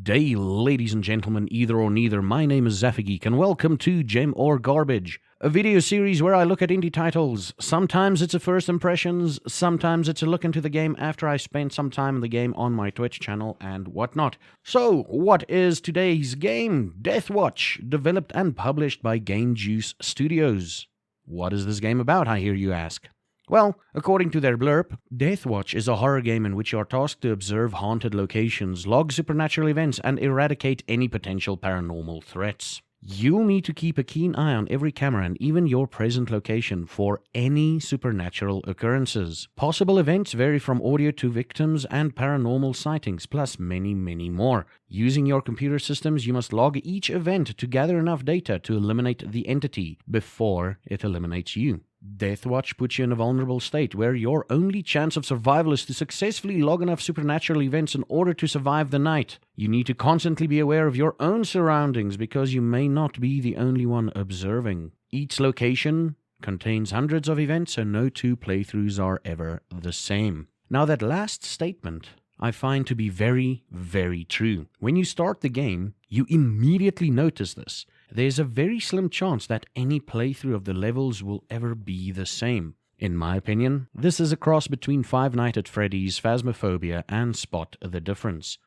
day, ladies and gentlemen, either or neither. My name is ZaffaGeek, and welcome to Gem or Garbage, a video series where I look at indie titles. Sometimes it's a first impressions, sometimes it's a look into the game after I spent some time in the game on my Twitch channel and whatnot. So, what is today's game? DEATHWATCH, developed and published by Game Juice Studios. What is this game about, I hear you ask? Well, according to their blurb, DEATHWATCH is a horror game in which you are tasked to observe haunted locations, log supernatural events, and eradicate any potential paranormal threats. You'll need to keep a keen eye on every camera and even your present location for any supernatural occurrences. Possible events vary from audio to victims and paranormal sightings, plus many, many more. Using your computer systems, you must log each event to gather enough data to eliminate the entity before it eliminates you. DEATHWATCH puts you in a vulnerable state where your only chance of survival is to successfully log enough supernatural events in order to survive the night. You need to constantly be aware of your own surroundings because you may not be the only one observing. Each location contains hundreds of events, so no two playthroughs are ever the same. Now, that last statement I find to be very, very true. When you start the game, you immediately notice this. There's a very slim chance that any playthrough of the levels will ever be the same. In my opinion, this is a cross between Five Nights at Freddy's, Phasmophobia, and Spot the Difference.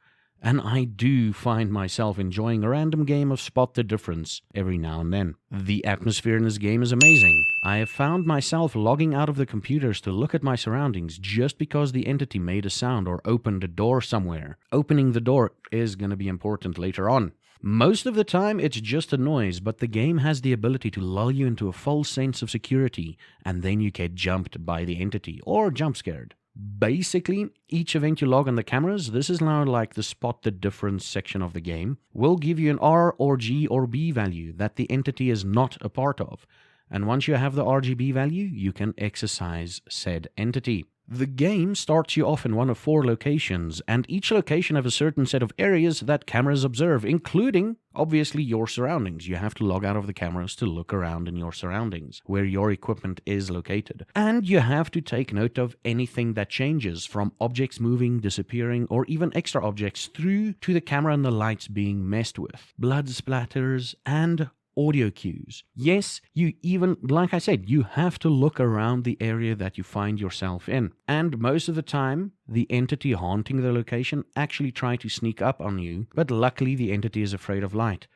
And I do find myself enjoying a random game of Spot the Difference every now and then. The atmosphere in this game is amazing. I have found myself logging out of the computers to look at my surroundings just because the entity made a sound or opened a door somewhere. Opening the door is going to be important later on. Most of the time it's just a noise, but the game has the ability to lull you into a false sense of security, and then you get jumped by the entity, or jump scared. Basically, each event you log on the cameras, this is now like the Spot the Difference section of the game, will give you an R or G or B value that the entity is not a part of. And once you have the RGB value, you can exercise said entity. The game starts you off in one of 4 locations, and each location has a certain set of areas that cameras observe, including, obviously, your surroundings. You have to log out of the cameras to look around in your surroundings, where your equipment is located. And you have to take note of anything that changes, from objects moving, disappearing, or even extra objects, through to the camera and the lights being messed with, blood splatters, and audio cues. Yes, you even, like I said, you have to look around the area that you find yourself in. And most of the time, the entity haunting the location actually try to sneak up on you, but luckily the entity is afraid of light.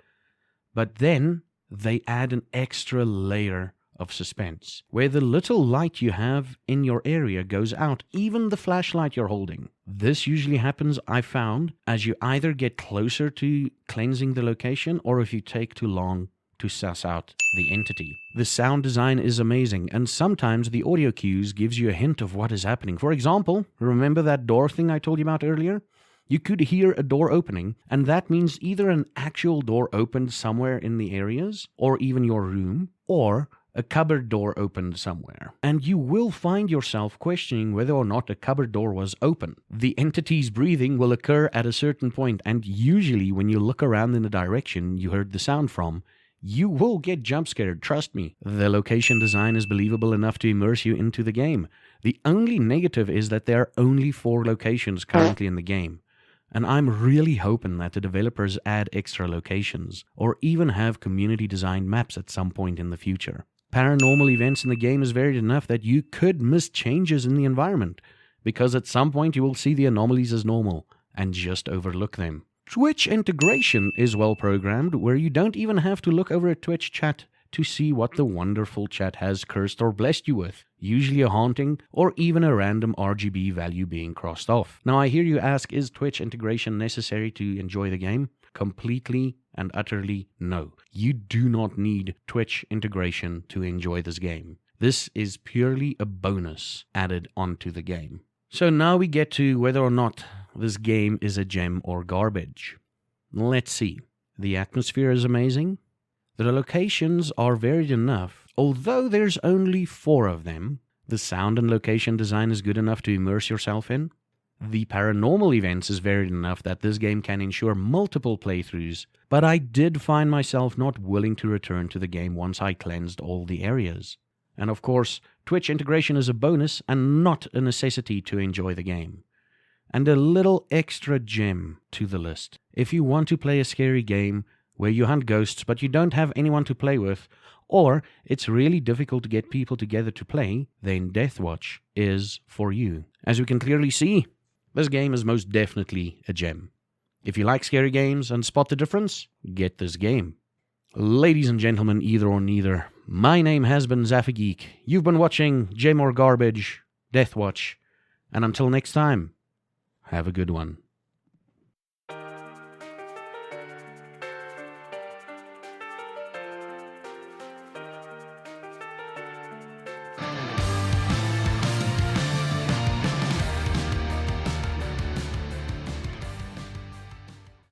But then they add an extra layer of suspense, where the little light you have in your area goes out, even the flashlight you're holding. This usually happens, I found, as you either get closer to cleansing the location, or if you take too long to suss out the entity. The sound design is amazing, and sometimes the audio cues gives you a hint of what is happening. For example, remember that door thing I told you about earlier? You could hear a door opening, and that means either an actual door opened somewhere in the areas, or even your room, or a cupboard door opened somewhere. And you will find yourself questioning whether or not a cupboard door was open. The entity's breathing will occur at a certain point, and usually when you look around in the direction you heard the sound from, you will get jump scared, trust me. The location design is believable enough to immerse you into the game. The only negative is that there are only 4 locations currently in the game. And I'm really hoping that the developers add extra locations, or even have community designed maps at some point in the future. Paranormal events in the game is varied enough that you could miss changes in the environment, because at some point you will see the anomalies as normal, and just overlook them. Twitch integration is well programmed, where you don't even have to look over a Twitch chat to see what the wonderful chat has cursed or blessed you with, usually a haunting or even a random RGB value being crossed off. Now I hear you ask, is Twitch integration necessary to enjoy the game? Completely and utterly no. You do not need Twitch integration to enjoy this game. This is purely a bonus added onto the game. So now we get to whether or not this game is a gem or garbage. Let's see. The atmosphere is amazing. The locations are varied enough. Although there's only 4 of them, the sound and location design is good enough to immerse yourself in. The paranormal events is varied enough that this game can ensure multiple playthroughs, but I did find myself not willing to return to the game once I cleansed all the areas. And of course, Twitch integration is a bonus and not a necessity to enjoy the game. and a little extra gem to the list. If you want to play a scary game where you hunt ghosts but you don't have anyone to play with, or it's really difficult to get people together to play, then DEATHWATCH is for you. As we can clearly see, this game is most definitely a gem. If you like scary games and spot the difference, get this game. Ladies and gentlemen, either or neither, my name has been ZaffaGeek. You've been watching J More Garbage, DEATHWATCH, and until next time, have a good one.